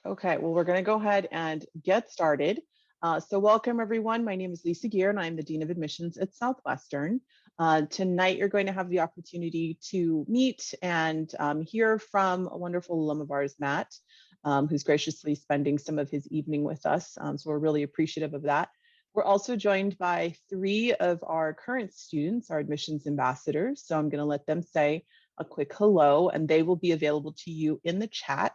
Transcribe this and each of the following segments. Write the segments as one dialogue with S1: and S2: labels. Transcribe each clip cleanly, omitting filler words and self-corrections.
S1: Okay, well, we're going to go ahead and get started. So welcome, everyone. My name is Lisa Gear, and I'm the Dean of Admissions at Southwestern. Tonight, you're going to have the opportunity to meet and hear from a wonderful alum of ours, Matt, who's graciously spending some of his evening with us. So we're really appreciative of that. We're also joined by 3 of our current students, our admissions ambassadors. So I'm going to let them say a quick hello, and they will be available to you in the chat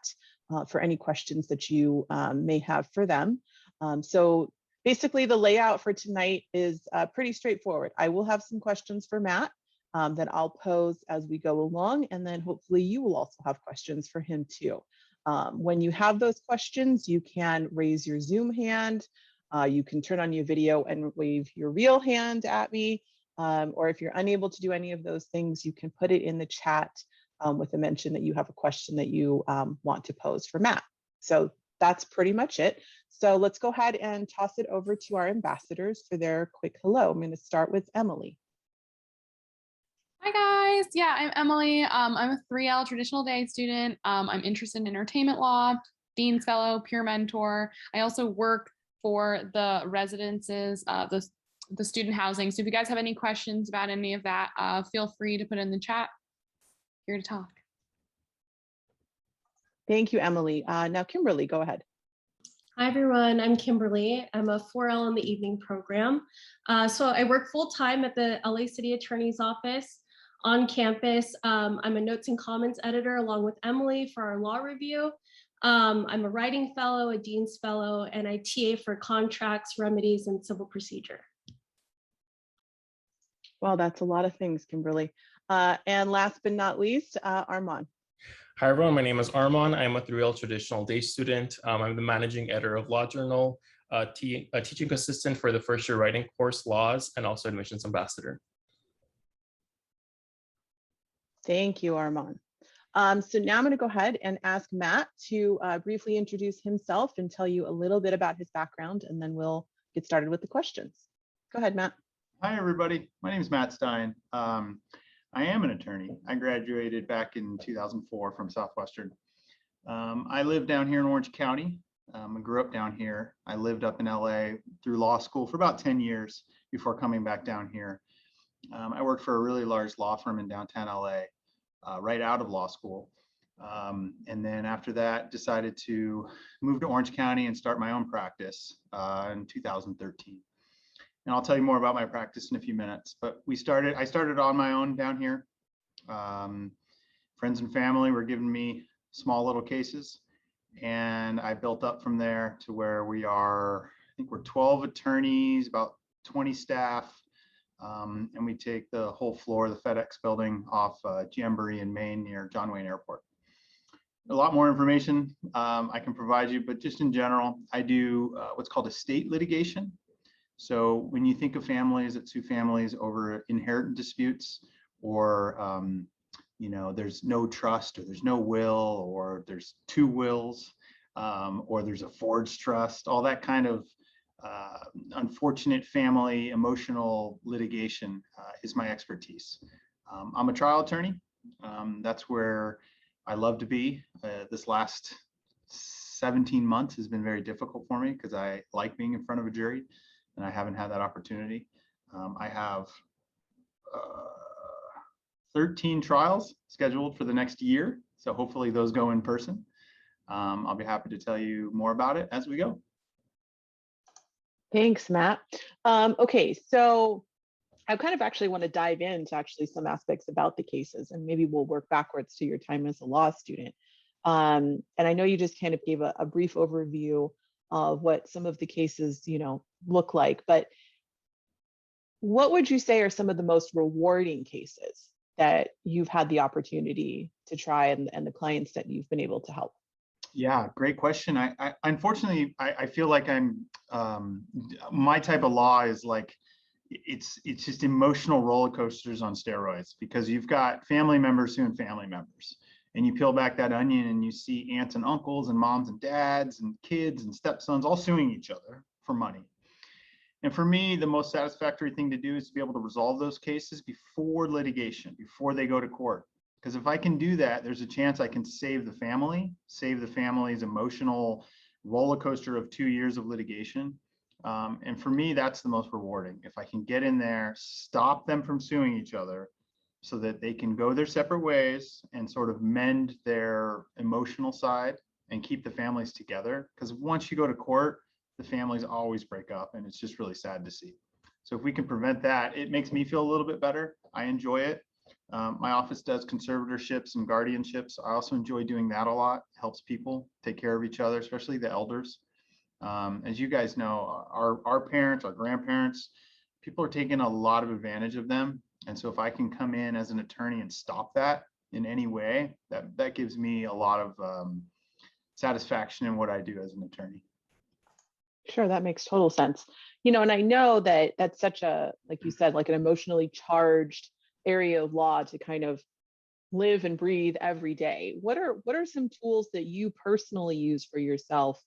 S1: for any questions that you may have for them. So basically the layout for tonight is pretty straightforward. I will have some questions for Matt that I'll pose as we go along, and then hopefully you will also have questions for him too. When you have those questions, you can raise your Zoom hand, you can turn on your video and wave your real hand at me, or if you're unable to do any of those things, you can put it in the chat with a mention that you have a question that you want to pose for Matt. So that's pretty much it. So let's go ahead and toss it over to our ambassadors for their quick hello. I'm going to start with Emily.
S2: Hi guys, yeah, I'm Emily. I'm a 3L traditional day student. I'm interested in entertainment law, Dean's Fellow, peer mentor. I also work for the residences, the student housing. So if you guys have any questions about any of that, feel free to put it in the chat. Here to talk.
S1: Thank you, Emily. Now, Kimberly, go ahead.
S3: Hi, everyone. I'm Kimberly. I'm a 4L in the evening program. So I work full-time at the LA City Attorney's Office on campus. I'm a notes and comments editor along with Emily for our law review. I'm a writing fellow, a Dean's Fellow, and I TA for contracts, remedies, and civil procedure.
S1: Well, that's a lot of things, Kimberly. And last but not least, Armand.
S4: Hi, everyone. My name is Armand. I'm a 3L traditional day student. I'm the managing editor of Law Journal, a teaching assistant for the first year writing course, Laws, and also admissions ambassador.
S1: Thank you, Armand. So now I'm going to go ahead and ask Matt to briefly introduce himself and tell you a little bit about his background, and then we'll get started with the questions. Go ahead, Matt.
S5: Hi, everybody. My name is Matt Stein. I am an attorney. I graduated back in 2004 from Southwestern. I live down here in Orange County. I grew up down here. I lived up in LA through law school for about 10 years before coming back down here. I worked for a really large law firm in downtown LA right out of law school. And then after that, decided to move to Orange County and start my own practice in 2013. And I'll tell you more about my practice in a few minutes, but I started on my own down here. Friends and family were giving me small little cases, and I built up from there to where we are. I think we're 12 attorneys, about 20 staff, and we take the whole floor of the FedEx building off Jamboree in Maine near John Wayne Airport. A lot more information I can provide you, but just in general, I do what's called estate litigation. So when you think of families that sue families over inheritance disputes, or there's no trust, or there's no will, or there's 2 wills, or there's a forged trust, all that kind of unfortunate family emotional litigation is my expertise. I'm a trial attorney. That's where I love to be. This last 17 months has been very difficult for me because I like being in front of a jury, and I haven't had that opportunity. I have 13 trials scheduled for the next year, so hopefully those go in person. I'll be happy to tell you more about it as we go.
S1: Thanks, Matt. Okay, so I kind of actually want to dive into some aspects about the cases, and maybe we'll work backwards to your time as a law student. And I know you just kind of gave a brief overview of what some of the cases, look like, but what would you say are some of the most rewarding cases that you've had the opportunity to try and the clients that you've been able to help?
S5: Yeah, great question. Unfortunately, I feel like my type of law is like, it's just emotional roller coasters on steroids, because you've got family members suing family members, and you peel back that onion and you see aunts and uncles and moms and dads and kids and stepsons all suing each other for money. And for me, the most satisfactory thing to do is to be able to resolve those cases before litigation, before they go to court. Because if I can do that, there's a chance I can save the family's emotional roller coaster of 2 years of litigation. And for me, that's the most rewarding. If I can get in there, stop them from suing each other so that they can go their separate ways and sort of mend their emotional side and keep the families together. Because once you go to court, the families always break up, and it's just really sad to see. So if we can prevent that, it makes me feel a little bit better. I enjoy it. My office does conservatorships and guardianships. I also enjoy doing that a lot. It helps people take care of each other, especially the elders. As you guys know, our parents, our grandparents, people are taking a lot of advantage of them. And so if I can come in as an attorney and stop that in any way, that gives me a lot of satisfaction in what I do as an attorney.
S1: Sure, that makes total sense. You know, and I know that that's such a, like you said, like an emotionally charged area of law to kind of live and breathe every day. What are some tools that you personally use for yourself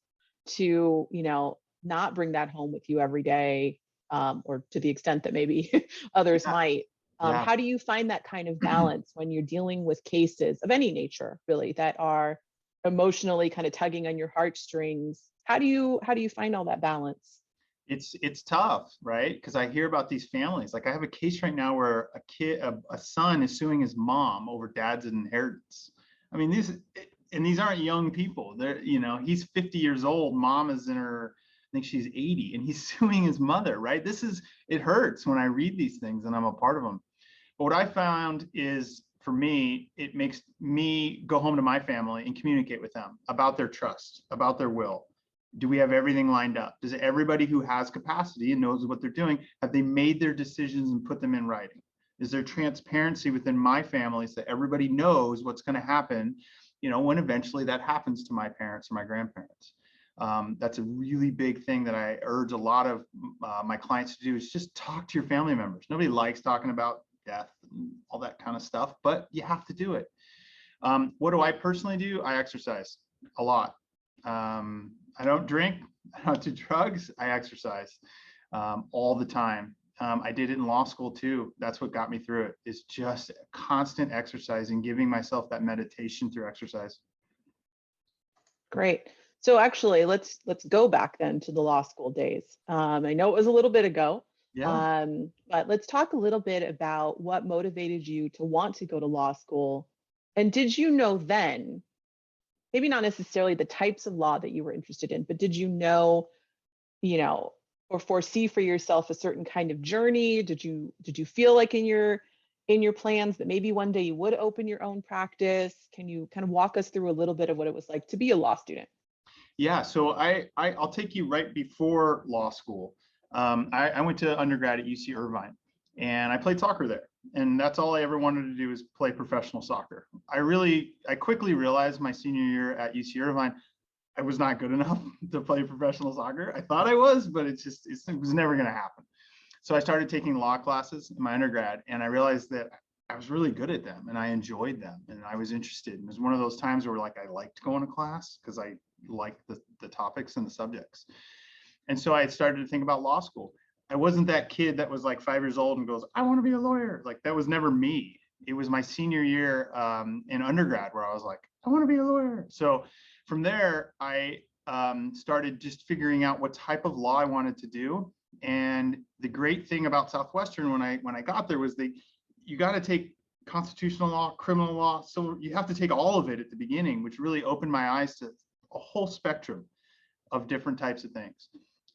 S1: to, you know, not bring that home with you every day, or to the extent that maybe others might?
S5: Yeah.
S1: How do you find that kind of balance when you're dealing with cases of any nature, really, that are emotionally kind of tugging on your heartstrings? How do you find all that balance?
S5: It's tough, right? Because I hear about these families. Like I have a case right now where a son is suing his mom over dad's inheritance. I mean, these aren't young people. They're, you know, he's 50 years old. Mom is in her, I think she's 80, and he's suing his mother, right? It hurts when I read these things and I'm a part of them. But what I found is, for me, it makes me go home to my family and communicate with them about their trust, about their will. Do we have everything lined up? Does everybody who has capacity and knows what they're doing, have they made their decisions and put them in writing? Is there transparency within my family so that everybody knows what's going to happen, you know, when eventually that happens to my parents or my grandparents? That's a really big thing that I urge a lot of my clients to do, is just talk to your family members. Nobody likes talking about death and all that kind of stuff, but you have to do it. What do I personally do? I exercise a lot. I don't drink, I don't do drugs, I exercise all the time. I did it in law school too. That's what got me through it, is just constant exercise and giving myself that meditation through exercise.
S1: Great. So actually, let's go back then to the law school days. I know it was a little bit ago,
S5: Yeah.
S1: but let's talk a little bit about what motivated you to want to go to law school. And did you know then, maybe not necessarily the types of law that you were interested in, but did you know, you know, or foresee for yourself a certain kind of journey? Did you feel like in your plans that maybe one day you would open your own practice? Can you kind of walk us through a little bit of what it was like to be a law student?
S5: Yeah, so I'll take you right before law school. I went to undergrad at UC Irvine, and I played soccer there. And that's all I ever wanted to do, is play professional soccer. I quickly realized my senior year at UC Irvine, I was not good enough to play professional soccer. I thought I was, but it was never going to happen. So I started taking law classes in my undergrad, and I realized that I was really good at them and I enjoyed them and I was interested. And it was one of those times where like I liked going to class because I liked the topics and the subjects. And so I started to think about law school. I wasn't that kid that was like 5 years old and goes, I want to be a lawyer. Like that was never me. It was my senior year in undergrad where I was like, I want to be a lawyer. So from there, I started just figuring out what type of law I wanted to do. And the great thing about Southwestern when I got there was you got to take constitutional law, criminal law. So you have to take all of it at the beginning, which really opened my eyes to a whole spectrum of different types of things.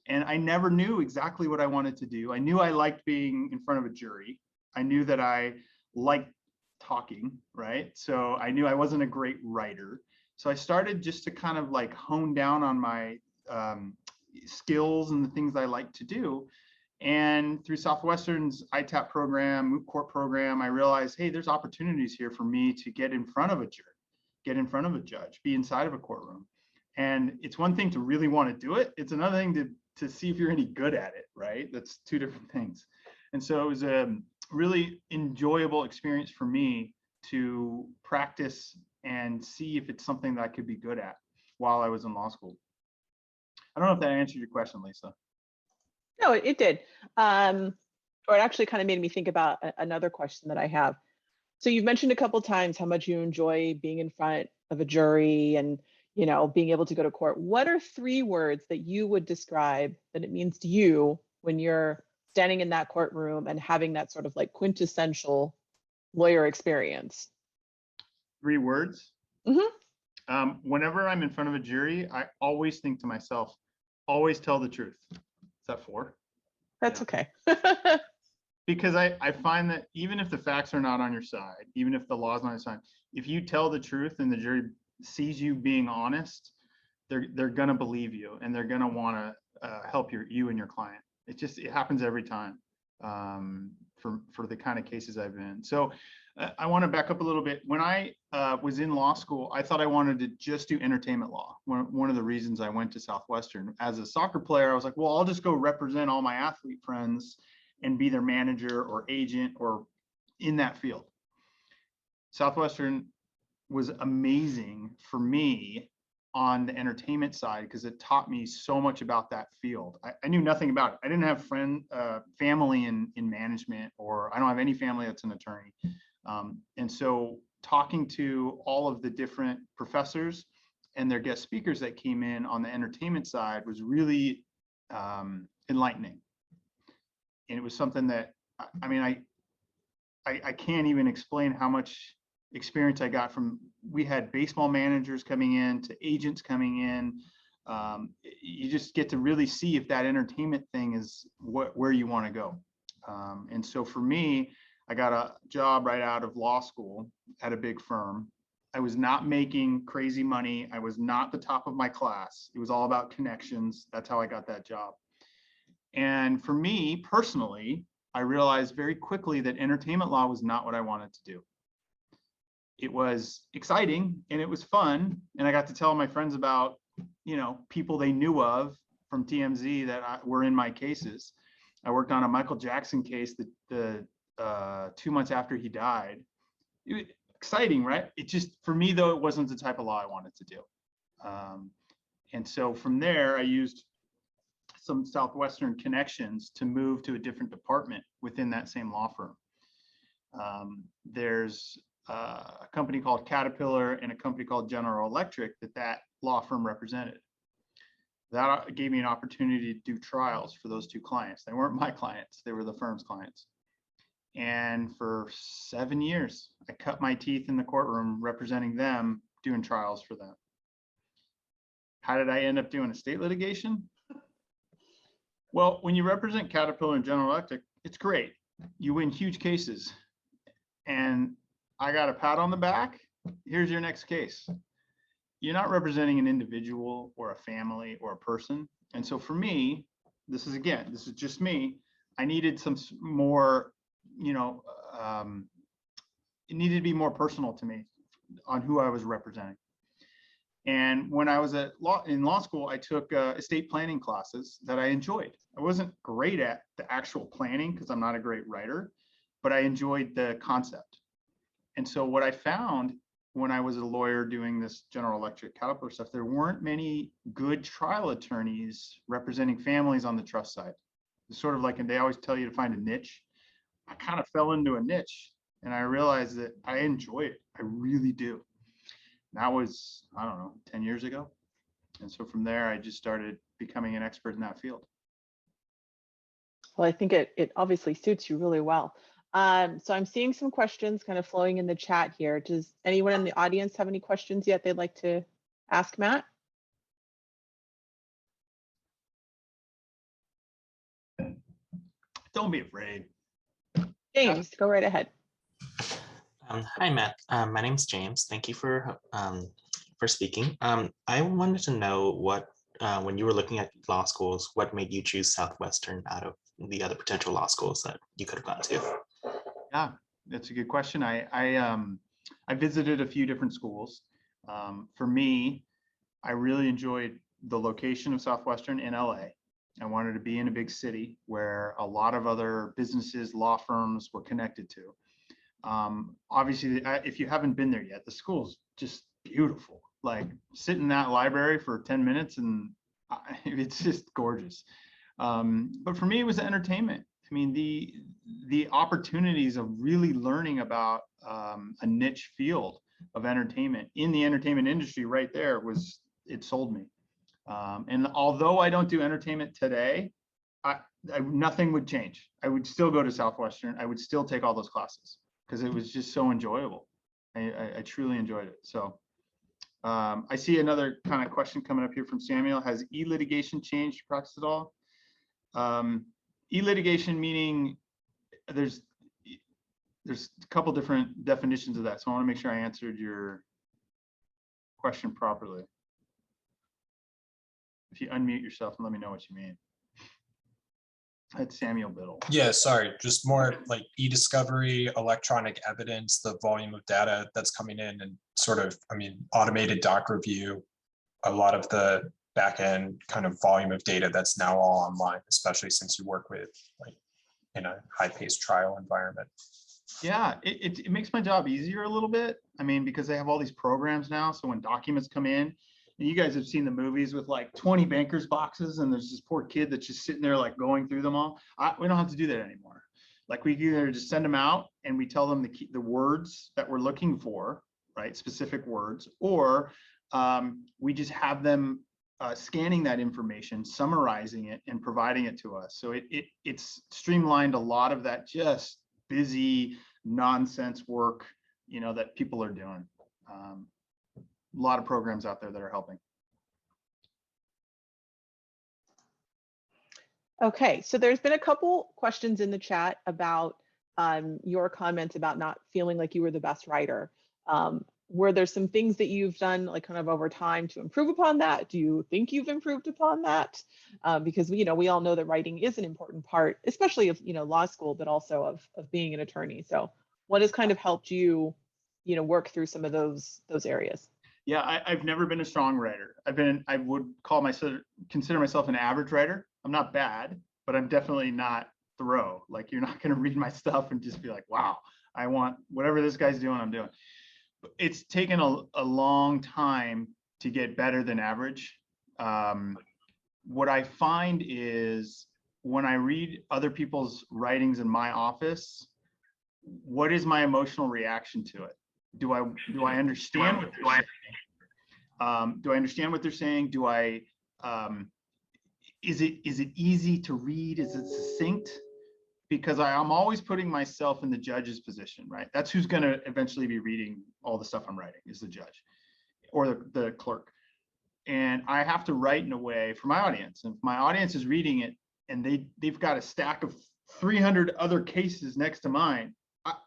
S5: And I never knew exactly what I wanted to do. I knew I liked being in front of a jury. I knew that I liked talking, right? So I knew I wasn't a great writer. So I started just to kind of like hone down on my skills and the things I like to do. And through Southwestern's ITAP program, moot court program, I realized, hey, there's opportunities here for me to get in front of a jury, get in front of a judge, be inside of a courtroom. And it's one thing to really want to do it. It's another thing to see if you're any good at it, right? That's two different things. And so it was a really enjoyable experience for me to practice and see if it's something that I could be good at while I was in law school. I don't know if that answered your question, Lisa.
S1: No, it did. Or it actually kind of made me think about another question that I have. So you've mentioned a couple times how much you enjoy being in front of a jury and, being able to go to court. What are 3 words that you would describe that it means to you when you're standing in that courtroom and having that sort of like quintessential lawyer experience?
S5: 3 words.
S1: Mm-hmm.
S5: Whenever I'm in front of a jury, I always think to myself, always tell the truth. Is that 4?
S1: That's
S5: Yeah.
S1: okay.
S5: Because I find that even if the facts are not on your side, even if the law is not on your side, if you tell the truth and the jury sees you being honest, they're gonna believe you and they're gonna want to help you and your client. It happens every time for the kind of cases I've been. So I want to back up a little bit. When I was in law school, I thought I wanted to just do entertainment law. One of the reasons I went to Southwestern. As a soccer player, I was like, well, I'll just go represent all my athlete friends and be their manager or agent or in that field. Southwestern was amazing for me on the entertainment side because it taught me so much about that field. I knew nothing about it. I didn't have family in management, or I don't have any family that's an attorney. And so talking to all of the different professors and their guest speakers that came in on the entertainment side was really enlightening. And it was something that, I can't even explain how much experience I got from, we had baseball managers coming in to agents coming in. You just get to really see if that entertainment thing is where you want to go. And so for me, I got a job right out of law school at a big firm. I was not making crazy money. I was not the top of my class. It was all about connections. That's how I got that job. And for me personally, I realized very quickly that entertainment law was not what I wanted to do. It was exciting and it was fun. And I got to tell my friends about, people they knew of from TMZ that were in my cases. I worked on a Michael Jackson case that 2 months after he died. It was exciting, right? It just, for me though, it wasn't the type of law I wanted to do. And so from there, I used some Southwestern connections to move to a different department within that same law firm. There's a company called Caterpillar and a company called General Electric that law firm represented. That gave me an opportunity to do trials for those 2 clients. They weren't my clients, they were the firm's clients. And for 7 years, I cut my teeth in the courtroom representing them, doing trials for them. How did I end up doing estate litigation? Well, when you represent Caterpillar and General Electric, it's great. You win huge cases. And I got a pat on the back. Here's your next case. You're not representing an individual or a family or a person. And so for me, this is just me. I needed some more, it needed to be more personal to me on who I was representing. And when I was in law school, I took estate planning classes that I enjoyed. I wasn't great at the actual planning because I'm not a great writer, but I enjoyed the concept. And so what I found when I was a lawyer doing this General Electric Caterpillar stuff, there weren't many good trial attorneys representing families on the trust side. It's sort of like, and they always tell you to find a niche. I kind of fell into a niche and I realized that I enjoy it. I really do. That was, 10 years ago. And so from there, I just started becoming an expert in that field.
S1: Well, I think it obviously suits you really well. So I'm seeing some questions kind of flowing in the chat here. Does anyone in the audience have any questions yet they'd like to ask Matt?
S5: Don't be afraid.
S1: James, go right ahead.
S6: Hi, Matt. My name's James. Thank you for speaking. I wanted to know what, when you were looking at law schools, what made you choose Southwestern out of the other potential law schools that you could have gone to?
S5: Yeah, that's a good question. I visited a few different schools. For me, I really enjoyed the location of Southwestern in LA. I wanted to be in a big city where a lot of other businesses, law firms were connected to. Obviously, if you haven't been there yet, the school's just beautiful. Like sit in that library for 10 minutes and it's just gorgeous. But for me, it was entertainment. I mean, the opportunities of really learning about a niche field of entertainment in the entertainment industry right there it sold me. And although I don't do entertainment today, nothing would change. I would still go to Southwestern. I would still take all those classes because it was just so enjoyable. I truly enjoyed it. So I see another kind of question coming up here from Samuel. Has e-litigation changed practice at all? E-litigation meaning there's a couple different definitions of that. So I want to make sure I answered your question properly. If you unmute yourself and let me know what you mean. That's Samuel Biddle.
S7: Yeah, sorry, just more like e-discovery, electronic evidence, the volume of data that's coming in, and sort of, I mean, automated doc review, a lot of the back end kind of volume of data that's now all online, especially since you work with like in a high-paced trial environment.
S5: Yeah, it makes my job easier a little bit. I mean, because they have all these programs now. So when documents come in, and you guys have seen the movies with like 20 bankers boxes, and there's this poor kid that's just sitting there like going through them all. We don't have to do that anymore. Like we either just send them out and we tell them the words that we're looking for, right? Specific words, or we just have them scanning that information, summarizing it, and providing it to us. So it's streamlined a lot of that just busy nonsense work, you know, that people are doing. A lot of programs out there that are helping.
S1: Okay, so there's been a couple questions in the chat about your comments about not feeling like you were the best writer. Were there some things that you've done like kind of over time to improve upon that? Do you think you've improved upon that? Because we all know that writing is an important part, especially of law school, but also of being an attorney. So what has kind of helped you, work through some of those areas?
S5: Yeah, I've never been a strong writer. I would consider myself an average writer. I'm not bad, but I'm definitely not Thoreau. Like you're not going to read my stuff and just be like, wow, I want whatever this guy's doing, I'm doing. It's taken a long time to get better than average. What I find is when I read other people's writings in my office, what is my emotional reaction to it? Do I understand what they're saying? Do I understand what they're saying? Is it easy to read? Is it succinct? Because I'm always putting myself in the judge's position, right? That's who's going to eventually be reading all the stuff I'm writing, is the judge or the clerk. And I have to write in a way for my audience. And if my audience is reading it and they've got a stack of 300 other cases next to mine,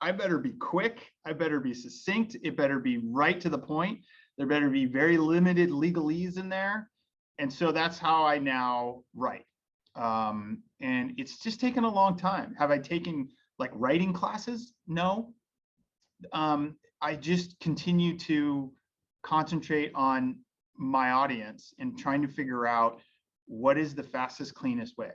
S5: I better be quick. I better be succinct. It better be right to the point. There better be very limited legalese in there. And so that's how I now write. And it's just taken a long time. Have I taken like writing classes? No. I just continue to concentrate on my audience and trying to figure out what is the fastest, cleanest way.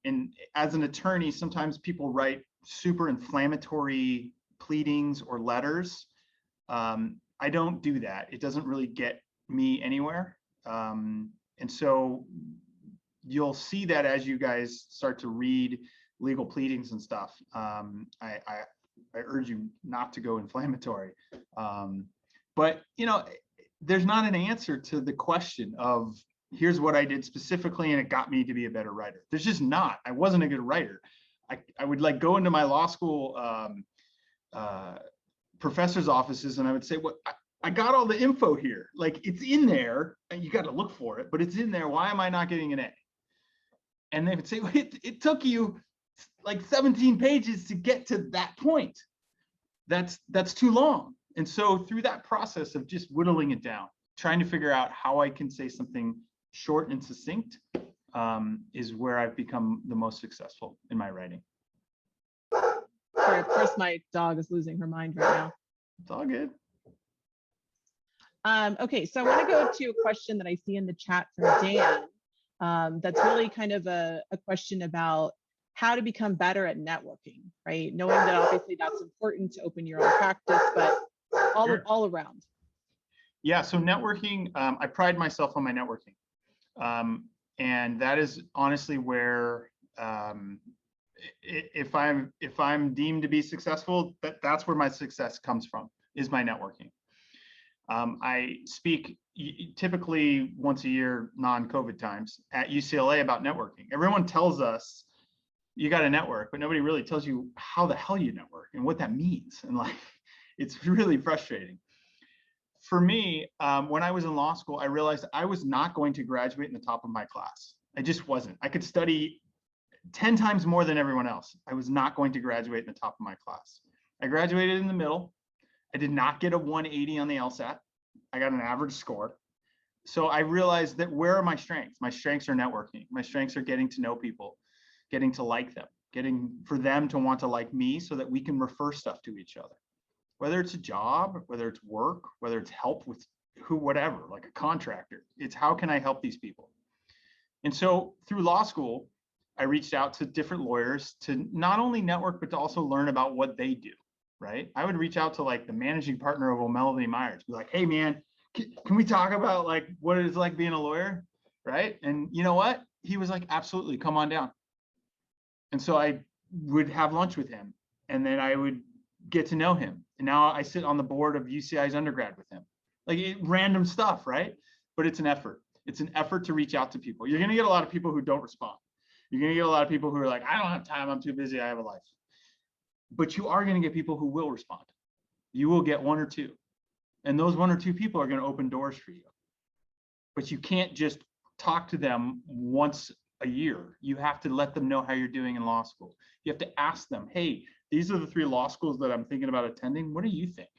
S5: And as an attorney, sometimes people write super inflammatory pleadings or letters. I don't do that. It doesn't really get me anywhere. And so you'll see that as you guys start to read legal pleadings and stuff. I urge you not to go inflammatory. But there's not an answer to the question of here's what I did specifically and it got me to be a better writer. There's just not. I wasn't a good writer. I would like go into my law school professor's offices and I would say, "What? I got all the info here. Like it's in there, and you got to look for it, but it's in there. Why am I not getting an A?" And they would say, "Well, it took you like 17 pages to get to that point. That's too long." And so through that process of just whittling it down, trying to figure out how I can say something short and succinct is where I've become the most successful in my writing.
S1: Sorry, of course, my dog is losing her mind right now.
S5: It's all good.
S1: Okay, so I want to go to a question that I see in the chat from Dan. That's really kind of a question about how to become better at networking, right? Knowing that obviously that's important to open your own practice, but all around.
S5: Yeah, so networking, I pride myself on my networking. And that is honestly where if I'm deemed to be successful, that's where my success comes from, is my networking. I speak typically once a year, non-COVID times, at UCLA about networking. Everyone tells us you got to network, but nobody really tells you how the hell you network and what that means. And like, it's really frustrating. For me, when I was in law school, I realized I was not going to graduate in the top of my class. I just wasn't. I could study 10 times more than everyone else. I was not going to graduate in the top of my class. I graduated in the middle. I did not get a 180 on the LSAT. I got an average score. So I realized that where are my strengths? My strengths are networking. My strengths are getting to know people, getting to like them, getting for them to want to like me so that we can refer stuff to each other. Whether it's a job, whether it's work, whether it's help with whatever, like a contractor, it's how can I help these people? And so through law school, I reached out to different lawyers to not only network, but to also learn about what they do, right? I would reach out to like the managing partner of O'Melveny Myers, be like, hey man, can we talk about like what it's like being a lawyer, right? And you know what? He was like, absolutely, come on down. And so I would have lunch with him, and then I would get to know him. And now I sit on the board of UCI's undergrad with him. Like random stuff, right? But it's an effort. It's an effort to reach out to people. You're gonna get a lot of people who don't respond. You're gonna get a lot of people who are like, I don't have time, I'm too busy, I have a life. But you are gonna get people who will respond. You will get one or two. And those one or two people are gonna open doors for you. But you can't just talk to them once a year. You have to let them know how you're doing in law school. You have to ask them, hey, these are the 3 law schools that I'm thinking about attending. What do you think?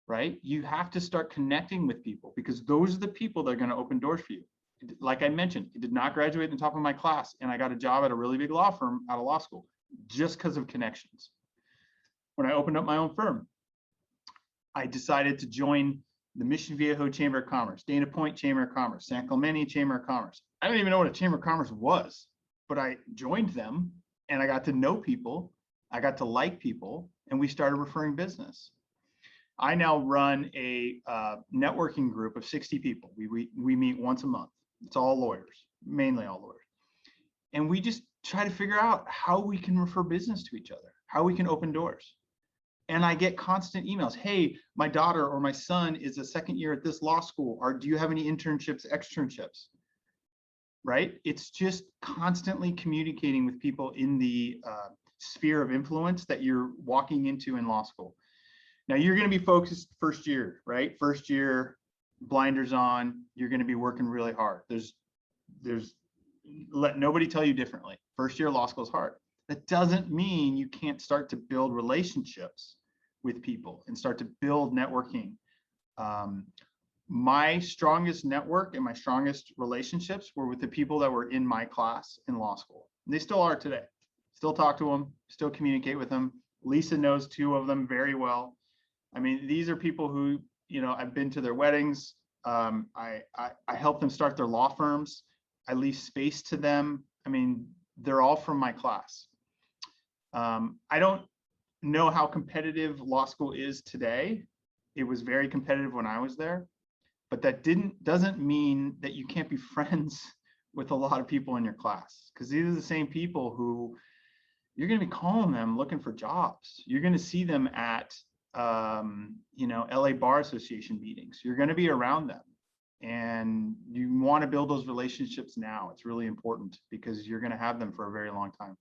S5: Right? You have to start connecting with people, because those are the people that are going to open doors for you. Like I mentioned, I did not graduate in the top of my class, and I got a job at a really big law firm out of law school just because of connections. When I opened up my own firm, I decided to join the Mission Viejo Chamber of Commerce, Dana Point Chamber of Commerce, San Clemente Chamber of Commerce. I don't even know what a Chamber of Commerce was, but I joined them and I got to know people. I got to like people, and we started referring business. I now run a networking group of 60 people. We meet once a month. It's all lawyers, mainly all lawyers. And we just try to figure out how we can refer business to each other, how we can open doors. And I get constant emails. Hey, my daughter or my son is a second year at this law school. Or do you have any internships, externships? Right? It's just constantly communicating with people in the sphere of influence that you're walking into in law school. Now you're going to be focused first year, right? First year, blinders on, you're going to be working really hard. Let nobody tell you differently. First year law school is hard. That doesn't mean you can't start to build relationships with people and start to build networking. My strongest network and my strongest relationships were with the people that were in my class in law school. And they still are today. Still talk to them, still communicate with them. Lisa knows 2 of them very well. I mean, these are people who, you know, I've been to their weddings. I help them start their law firms. I leave space to them. I mean, they're all from my class. I don't know how competitive law school is today. It was very competitive when I was there, but that doesn't mean that you can't be friends with a lot of people in your class, because these are the same people who you're going to be calling them looking for jobs. You're going to see them at you know, LA Bar Association meetings. You're going to be around them, and you want to build those relationships now. It's really important because you're going to have them for a very long time.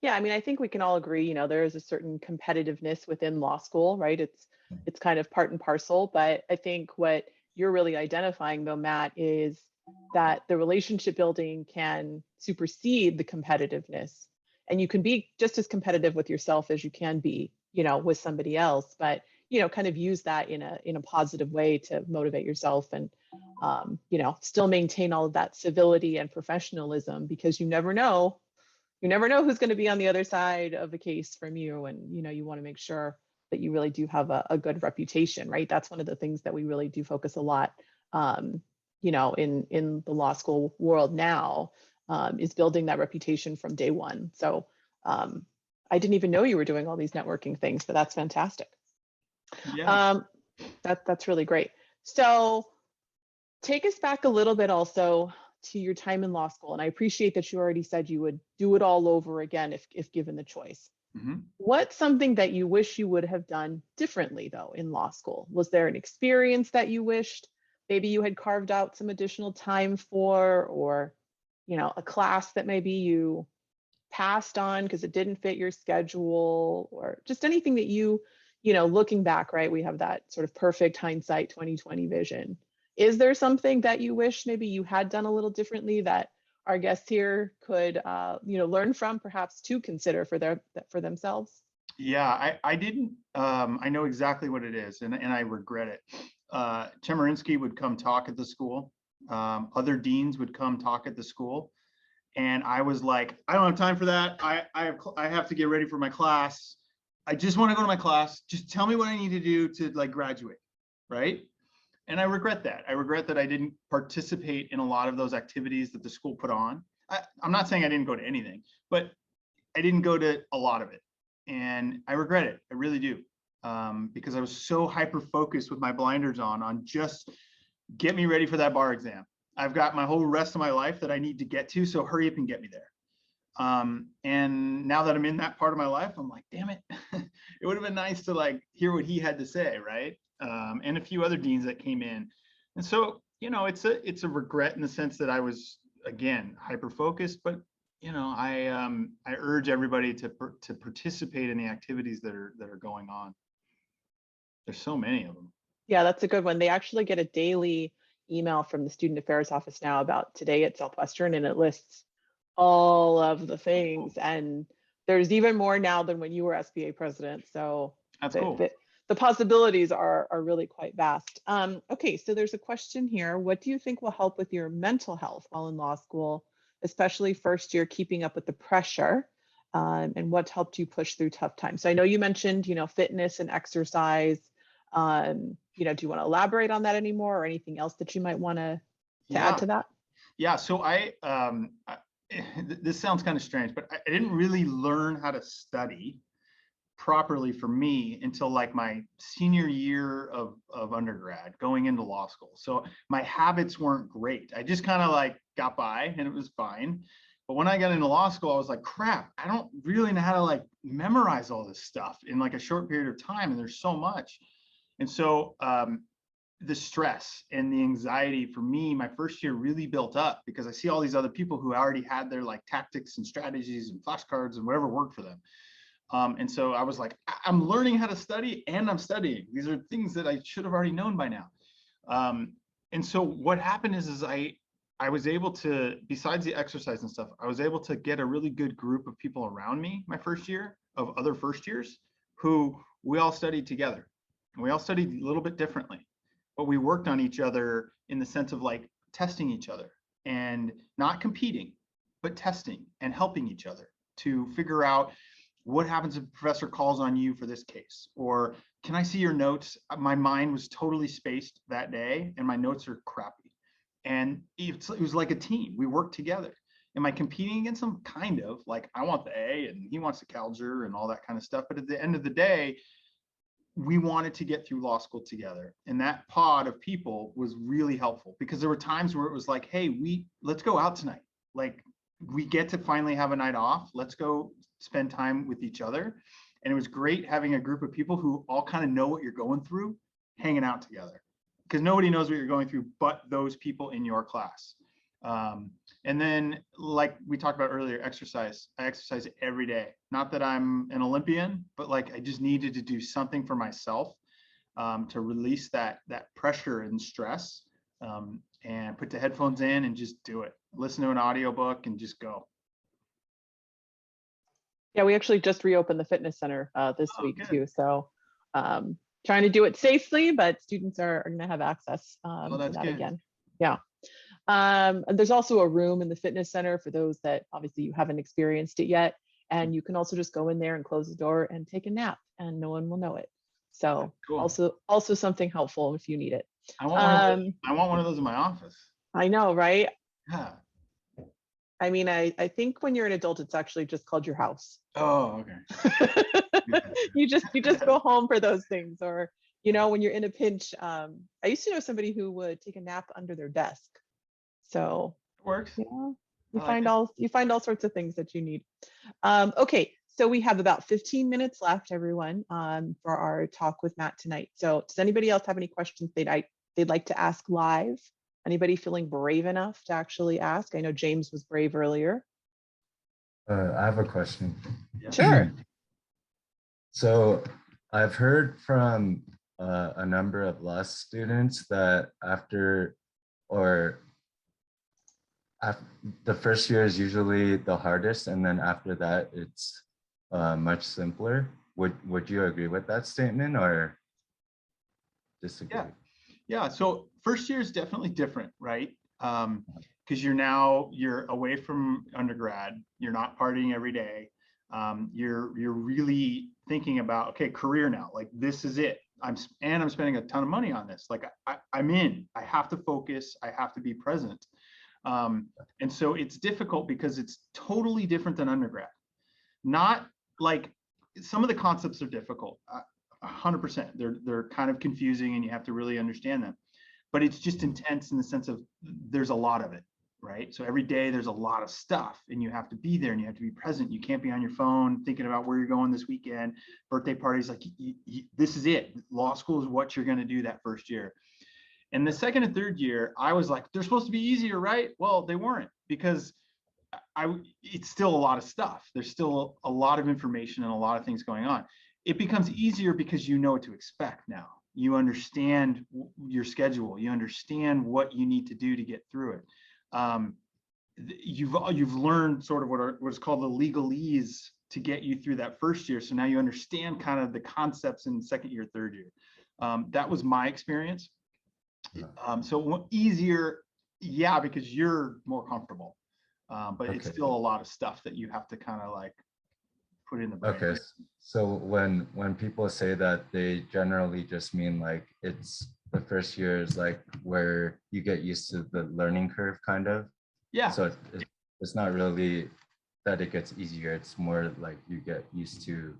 S1: Yeah, I mean, I think we can all agree, you know, there is a certain competitiveness within law school, right? It's kind of part and parcel, but I think what you're really identifying though, Matt, is that the relationship building can supersede the competitiveness, and you can be just as competitive with yourself as you can be, you know, with somebody else, but, you know, kind of use that in a positive way to motivate yourself and, you know, still maintain all of that civility and professionalism, because you never know who's going to be on the other side of a case from you. And, you know, you want to make sure that you really do have a good reputation, right? That's one of the things that we really do focus a lot, you know, in the law school world now, is building that reputation from day one. So I didn't even know you were doing all these networking things, but that's fantastic.
S5: Yeah.
S1: That's really great. So take us back a little bit also to your time in law school, and I appreciate that you already said you would do it all over again if given the choice. What's something that you wish you would have done differently though in law school? Was there an experience that you wished maybe you had carved out some additional time for, or, you know, a class that maybe you passed on because it didn't fit your schedule, or just anything that you know, looking back, right? We have that sort of perfect hindsight 2020 vision. Is there something that you wish maybe you had done a little differently that our guests here could, you know, learn from, perhaps to consider for themselves?
S5: Yeah, I didn't. I know exactly what it is, and I regret it. Chemerinsky would come talk at the school. Other deans would come talk at the school, and I was like, I don't have time for that. I have to get ready for my class. I just want to go to my class. Just tell me what I need to do to like graduate, right? And I regret that. I regret that I didn't participate in a lot of those activities that the school put on. I'm not saying I didn't go to anything, but I didn't go to a lot of it. And I regret it. I really do. Because I was so hyper-focused with my blinders on just get me ready for that bar exam. I've got my whole rest of my life that I need to get to, so hurry up and get me there. And now that I'm in that part of my life, I'm like, damn it. It would have been nice to like hear what he had to say, right? And a few other deans that came in. And so, you know, it's a regret in the sense that I was, again, hyper-focused, but you know, I urge everybody to participate in the activities that are going on. There's so many of them.
S1: Yeah, that's a good one. They actually get a daily email from the Student Affairs Office now about today at Southwestern, and it lists all of the things. And there's even more now than when you were SBA president. So
S5: that's cool.
S1: The possibilities are really quite vast. Okay, so there's a question here. What do you think will help with your mental health while in law school, especially first year, keeping up with the pressure? And what helped you push through tough times? So I know you mentioned, you know, fitness and exercise. You know, do you want to elaborate on that anymore, or anything else that you might want to add to that?
S5: Yeah, so this sounds kind of strange, but I didn't really learn how to study properly for me until like my senior year of undergrad going into law school. So my habits weren't great. I just kind of like got by and it was fine. But when I got into law school, I was like, crap, I don't really know how to like memorize all this stuff in like a short period of time. And there's so much. And so the stress and the anxiety for me, my first year really built up because I see all these other people who already had their like tactics and strategies and flashcards and whatever worked for them. And so I was like, I'm learning how to study and I'm studying. These are things that I should have already known by now. And so what happened is I was able to, besides the exercise and stuff, I was able to get a really good group of people around me my first year of other first years who we all studied together. And we all studied a little bit differently, but we worked on each other in the sense of like testing each other and not competing, but testing and helping each other to figure out what happens if a professor calls on you for this case, or can I see your notes? My mind was totally spaced that day and my notes are crappy. And it was like a team. We worked together. Am I competing against him? Kind of. Like I want the A and he wants the CalJur and all that kind of stuff. But at the end of the day, we wanted to get through law school together. And that pod of people was really helpful because there were times where it was like, hey, let's go out tonight. Like we get to finally have a night off. Let's go spend time with each other. And it was great having a group of people who all kind of know what you're going through, hanging out together. Because nobody knows what you're going through but those people in your class. And then, like we talked about earlier, exercise. I exercise every day. Not that I'm an Olympian, but like I just needed to do something for myself to release that pressure and stress, and put the headphones in and just do it. Listen to an audiobook and just go.
S1: Yeah, we actually just reopened the fitness center this week too. So trying to do it safely, but students are going to have access to that good. Again. Yeah. And there's also a room in the fitness center for those that obviously you haven't experienced it yet. And you can also just go in there and close the door and take a nap and no one will know it. So cool. also something helpful if you need it.
S5: I want one of those in my office.
S1: I know, right?
S5: Yeah.
S1: I mean, I think when you're an adult, it's actually just called your house.
S5: Oh, okay.
S1: you just go home for those things, or you know, when you're in a pinch. I used to know somebody who would take a nap under their desk. So
S5: Works.
S1: Yeah, you
S5: I like
S1: find
S5: it.
S1: all sorts of things that you need. Okay, so we have about 15 minutes left, everyone, for our talk with Matt tonight. So does anybody else have any questions they'd like to ask live? Anybody feeling brave enough to actually ask? I know James was brave earlier.
S8: I have a question.
S5: Yeah.
S1: Sure.
S8: So I've heard from a number of law students that the first year is usually the hardest, and then after that it's much simpler. Would you agree with that statement or disagree?
S5: Yeah. So first year is definitely different, right? Because you're away from undergrad. You're not partying every day. You're really thinking about, okay, career now. Like this is it. I'm spending a ton of money on this. Like I'm in. I have to focus. I have to be present. And so it's difficult because it's totally different than undergrad. Not like some of the concepts are difficult. 100%. They're kind of confusing and you have to really understand them. But it's just intense in the sense of there's a lot of it, right? So every day there's a lot of stuff and you have to be there and you have to be present. You can't be on your phone thinking about where you're going this weekend, birthday parties. Like this is it. Law school is what you're going to do that first year. And the second and third year, I was like, they're supposed to be easier, right? Well, they weren't, because it's still a lot of stuff. There's still a lot of information and a lot of things going on. It becomes easier because you know what to expect now. You understand your schedule. You understand what you need to do to get through it. You've learned sort of what is called the legalese to get you through that first year. So now you understand kind of the concepts in second year, third year. That was my experience. So easier, yeah, because you're more comfortable. But it's still a lot of stuff that you have to kind of like put in the brain.
S8: Okay, so when people say that, they generally just mean like it's the first year is like where you get used to the learning curve, kind of.
S5: Yeah.
S8: So it's not really that it gets easier. It's more like you get used to,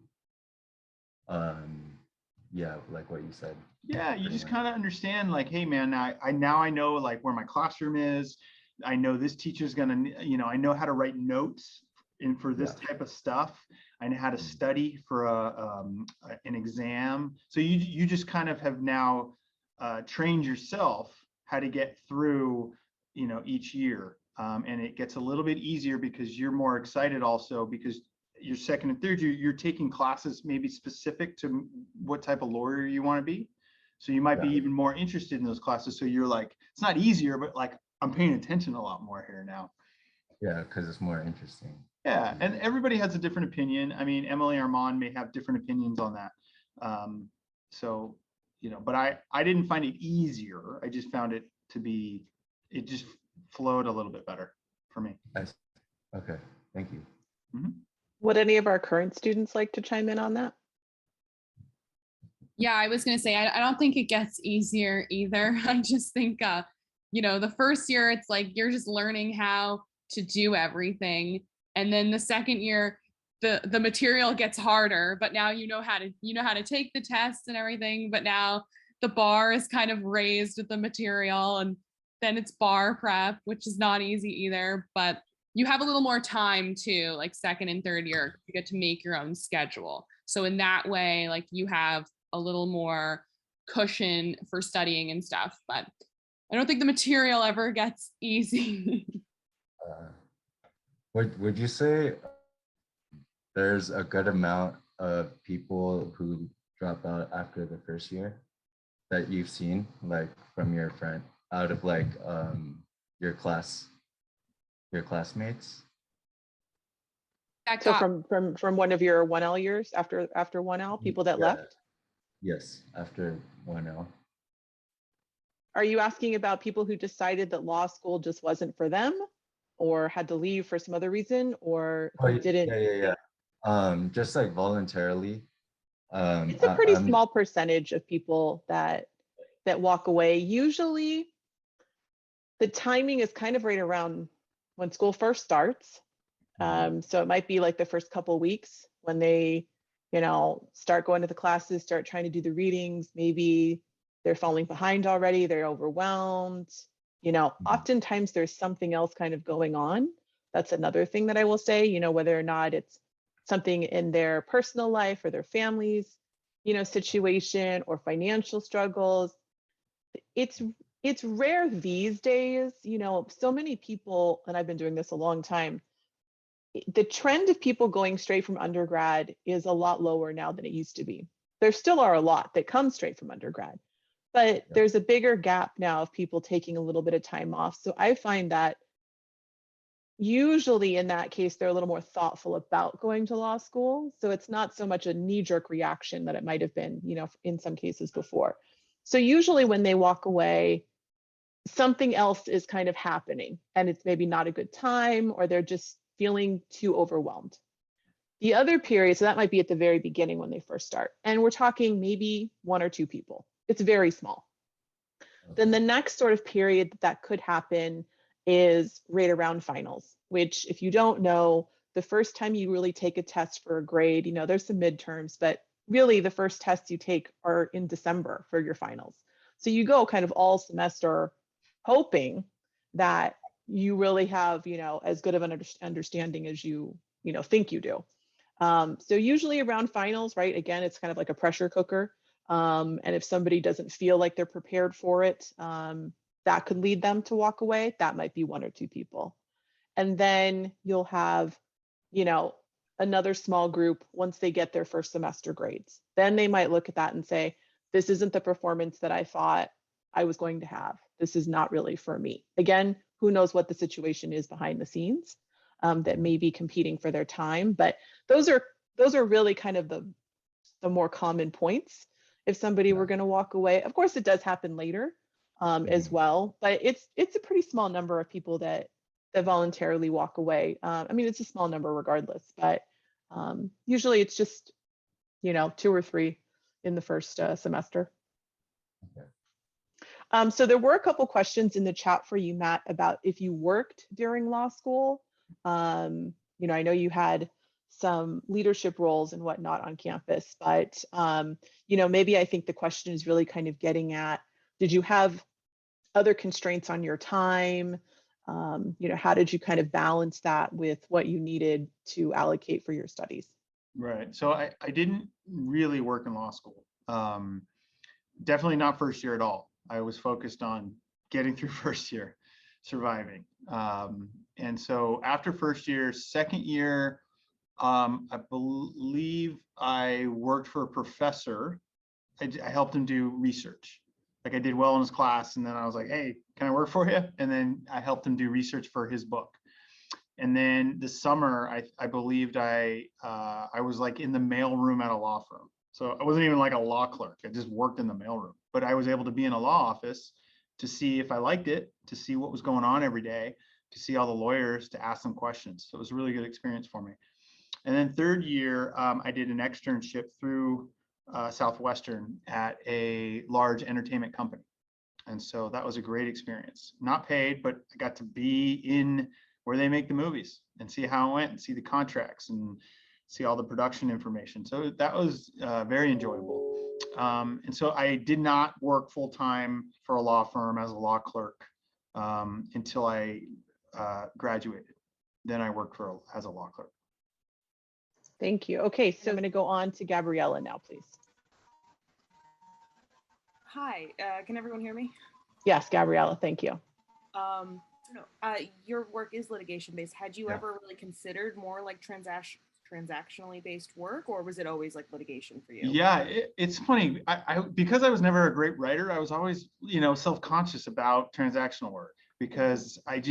S8: yeah, like what you said.
S5: Yeah, you just kind of understand like, hey man, now I know like where my classroom is. I know this teacher's gonna, I know how to write notes for this type of stuff. I know how to study for an exam. So you just kind of have now trained yourself how to get through, each year. And it gets a little bit easier because you're more excited also, because your second and third year, you're taking classes maybe specific to what type of lawyer you want to be. So you might be even more interested in those classes. So you're like, it's not easier, but like I'm paying attention a lot more here now.
S8: Yeah, because it's more interesting.
S5: Yeah, and everybody has a different opinion. I mean, Emily Armand may have different opinions on that. So, but I didn't find it easier. I just found it it just flowed a little bit better for me.
S8: Nice. Okay, thank you.
S5: Mm-hmm.
S1: Would any of our current students like to chime in on that?
S2: Yeah, I was going to say, I don't think it gets easier either. I just think, the first year, it's like you're just learning how to do everything. And then the second year, the material gets harder, but now you know how to take the tests and everything. But now the bar is kind of raised with the material, and then it's bar prep, which is not easy either. But you have a little more time too, like second and third year, you get to make your own schedule. So in that way, like you have a little more cushion for studying and stuff, but I don't think the material ever gets easy.
S8: Would you say there's a good amount of people who drop out after the first year that you've seen, like from your friend, out of like your classmates?
S1: So from one of your 1L years, after 1L, people that left?
S8: Yes, after 1L.
S1: Are you asking about people who decided that law school just wasn't for them, or had to leave for some other reason, or didn't?
S8: Yeah. Just like voluntarily.
S1: It's a pretty small percentage of people that walk away. Usually the timing is kind of right around when school first starts. So it might be like the first couple of weeks when they, start going to the classes, start trying to do the readings. Maybe they're falling behind already. They're overwhelmed. Oftentimes there's something else kind of going on. That's another thing that I will say, whether or not it's something in their personal life or their family's, situation or financial struggles. It's rare these days, so many people, and I've been doing this a long time, the trend of people going straight from undergrad is a lot lower now than it used to be. There still are a lot that come straight from undergrad, but there's a bigger gap now of people taking a little bit of time off. So I find that usually in that case, they're a little more thoughtful about going to law school. So it's not so much a knee-jerk reaction that it might have been, in some cases before. So usually when they walk away, something else is kind of happening and it's maybe not a good time, or they're just feeling too overwhelmed. The other period, so that might be at the very beginning when they first start. And we're talking maybe 1 or 2 people. It's very small. Then the next sort of period that could happen is right around finals, which if you don't know, the first time you really take a test for a grade, there's some midterms, but really the first tests you take are in December for your finals. So you go kind of all semester hoping that you really have, as good of an understanding as you, think you do. So usually around finals, right? Again, it's kind of like a pressure cooker. And if somebody doesn't feel like they're prepared for it, that could lead them to walk away. That might be 1 or 2 people. And then you'll have, another small group once they get their first semester grades. Then they might look at that and say, this isn't the performance that I thought I was going to have. This is not really for me. Again, who knows what the situation is behind the scenes that may be competing for their time. But those are really kind of the more common points. If somebody were going to walk away, of course, it does happen later as well, but it's a pretty small number of people that voluntarily walk away. I mean, it's a small number regardless, but usually it's just 2 or 3 in the first semester.
S8: Okay.
S1: So there were a couple questions in the chat for you, Matt, about if you worked during law school. I know you had some leadership roles and whatnot on campus, but maybe I think the question is really kind of getting at, did you have other constraints on your time? How did you kind of balance that with what you needed to allocate for your studies?
S5: Right. So I didn't really work in law school. Definitely not first year at all. I was focused on getting through first year, surviving. And so after first year, second year, I believe I worked for a professor. I helped him do research. Like I did well in his class, and then I was like, hey, can I work for you? And then I helped him do research for his book. And then this summer, I believed I was like in the mailroom at a law firm. So I wasn't even like a law clerk. I just worked in the mailroom. But I was able to be in a law office to see if I liked it, to see what was going on every day, to see all the lawyers, to ask them questions. So it was a really good experience for me. And then third year, I did an externship through Southwestern at a large entertainment company. And so that was a great experience. Not paid, but I got to be in where they make the movies and see how it went and see the contracts and see all the production information. So that was very enjoyable. And so I did not work full time for a law firm as a law clerk until I graduated. Then I worked as a law clerk.
S1: Thank you. Okay, so I'm going to go on to Gabriella now, please.
S9: Hi, can everyone hear me?
S1: Yes, Gabriella, thank you.
S9: Your work is litigation based. Had you ever really considered more like transactionally based work, or was it always like litigation for you?
S5: Yeah, it's funny. I because I was never a great writer, I was always, self-conscious about transactional work because I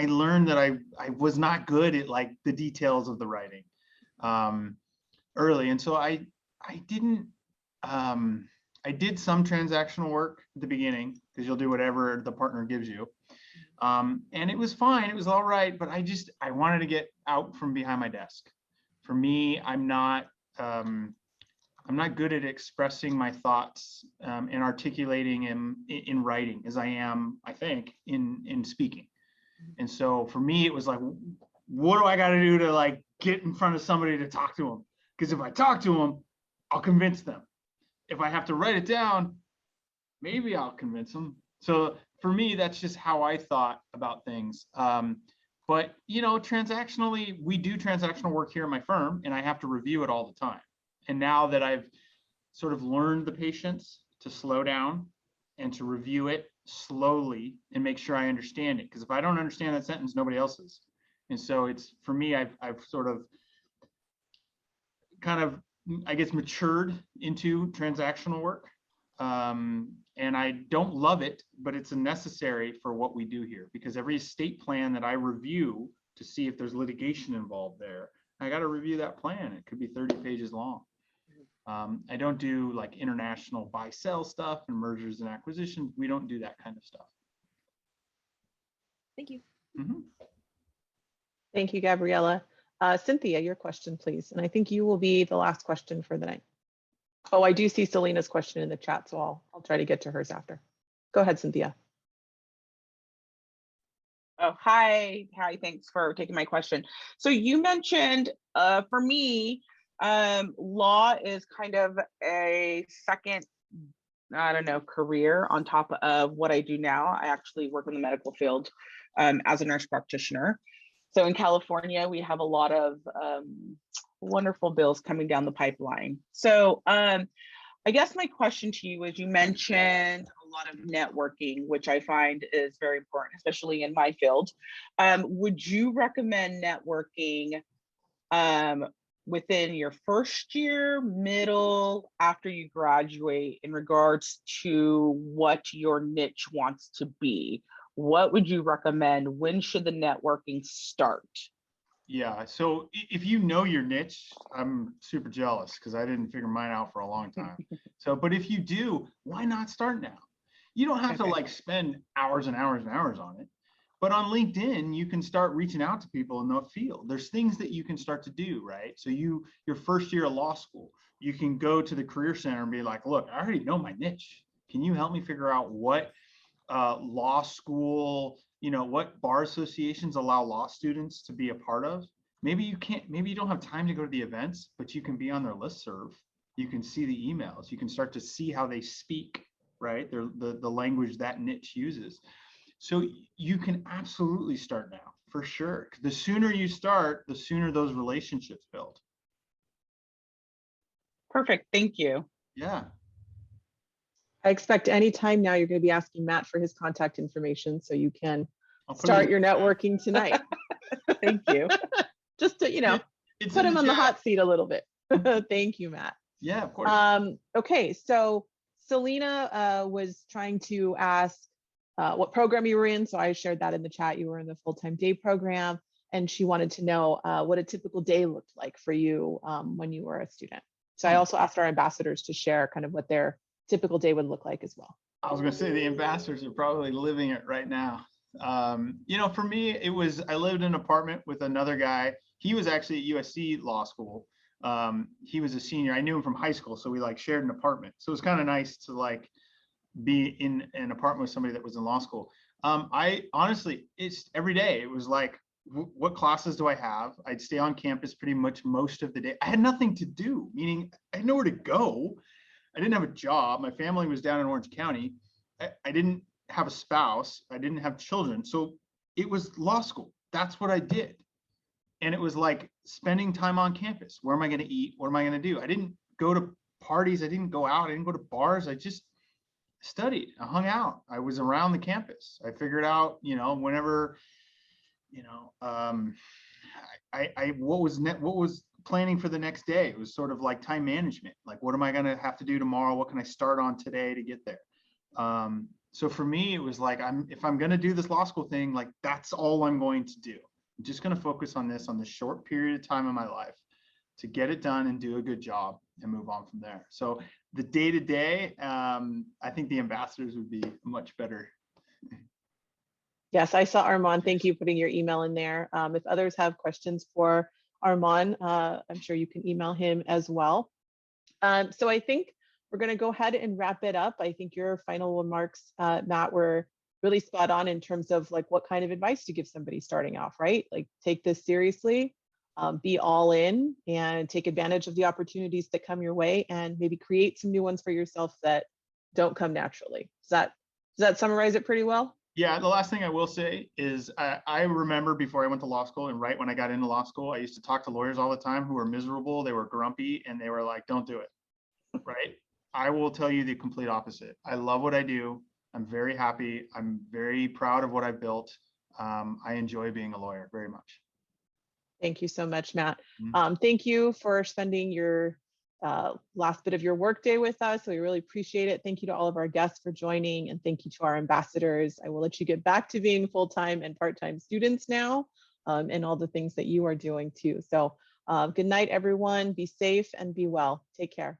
S5: learned that I was not good at like the details of the writing early. And so I didn't, I did some transactional work at the beginning because you'll do whatever the partner gives you. And it was fine. It was all right. But I wanted to get out from behind my desk. For me, I'm not good at expressing my thoughts and articulating in writing as I am, I think, in speaking. And so for me, it was like, what do I got to do to like get in front of somebody to talk to them? Because if I talk to them, I'll convince them. If I have to write it down, maybe I'll convince them. So for me, that's just how I thought about things. But, transactionally, we do transactional work here in my firm, and I have to review it all the time. And now that I've sort of learned the patience to slow down and to review it slowly and make sure I understand it. Because if I don't understand that sentence, nobody else is. And so it's, for me, I've sort of kind of, I guess, matured into transactional work. And I don't love it, but it's necessary for what we do here, because every estate plan that I review to see if there's litigation involved there, I got to review that plan. It could be 30 pages long. I don't do like international buy-sell stuff and mergers and acquisitions. We don't do that kind of stuff.
S9: Thank you.
S1: Thank you, Gabriella. Cynthia, your question, please. And I think you will be the last question for the night. Oh, I do see Selena's question in the chat, so I'll try to get to hers after. Go ahead, Cynthia.
S10: Oh, hi. Thanks for taking my question. So you mentioned, for me, law is kind of a second, I don't know, career on top of what I do now. I actually work in the medical field as a nurse practitioner. So in California, we have a lot of wonderful bills coming down the pipeline. So I guess my question to you is, you mentioned a lot of networking, which I find is very important, especially in my field. Would you recommend networking within your first year, middle, after you graduate, in regards to what your niche wants to be? What would you recommend? When should the networking start?
S5: Yeah, so if you know your niche, I'm super jealous because I didn't figure mine out for a long time. So, but if you do, why not start now? You don't have to like spend hours and hours and hours on it. But on LinkedIn, you can start reaching out to people in the field. There's things that you can start to do, right? So your first year of law school, you can go to the Career Center and be like, look, I already know my niche. Can you help me figure out what law school, what bar associations allow law students to be a part of? Maybe you don't have time to go to the events, but you can be on their listserv. You can see the emails. You can start to see how they speak, right? The language that niche uses. So you can absolutely start now, for sure. The sooner you start, the sooner those relationships build.
S10: Perfect, thank you.
S5: Yeah.
S1: I expect any time now you're going to be asking Matt for his contact information so you can start your networking tonight. Thank you. Just to, put him on the hot seat a little bit. Thank you, Matt.
S5: Yeah, of course.
S1: Okay, so Selena was trying to ask what program you were in. So I shared that in the chat. You were in the full-time day program, and she wanted to know what a typical day looked like for you when you were a student. So I also asked our ambassadors to share kind of what their typical day would look like as well.
S5: I was going to say the ambassadors are probably living it right now. For me, I lived in an apartment with another guy. He was actually at USC Law School. He was a senior. I knew him from high school, so we like shared an apartment. So it was kind of nice to like be in an apartment with somebody that was in law school. I honestly, it's every day. It was like, what classes do I have? I'd stay on campus pretty much most of the day. I had nothing to do, meaning I had nowhere to go. I didn't have a job. My family was down in Orange County. I didn't have a spouse. I didn't have children. So it was law school. That's what I did. And it was like spending time on campus. Where am I going to eat? What am I going to do? I didn't go to parties. I didn't go out. I didn't go to bars. I just studied. I hung out. I was around the campus. I figured out, whenever, what was planning for the next day. It was sort of like time management. Like, what am I going to have to do tomorrow? What can I start on today to get there? So for me, it was like, if I'm going to do this law school thing, like that's all I'm going to do. I'm just going to focus on this short period of time in my life to get it done and do a good job and move on from there. So the day to day, I think the ambassadors would be much better.
S1: Yes, I saw Armand. Thank you for putting your email in there. If others have questions for Armand, I'm sure you can email him as well. So I think we're going to go ahead and wrap it up. I think your final remarks, Matt, were really spot on in terms of like what kind of advice to give somebody starting off, right? Like take this seriously, be all in and take advantage of the opportunities that come your way, and maybe create some new ones for yourself that don't come naturally. Does that Does that summarize it pretty well?
S5: Yeah, the last thing I will say is I remember before I went to law school, and right when I got into law school, I used to talk to lawyers all the time who were miserable, they were grumpy, and they were like, don't do it, right? I will tell you the complete opposite. I love what I do. I'm very happy. I'm very proud of what I've built. I enjoy being a lawyer very much.
S1: Thank you so much, Matt.
S5: Mhm.
S1: Thank you for spending your last bit of your workday with us. We really appreciate it. Thank you to all of our guests for joining, and thank you to our ambassadors. I will let you get back to being full-time and part-time students now, and all the things that you are doing too. So good night, everyone. Be safe and be well. Take care.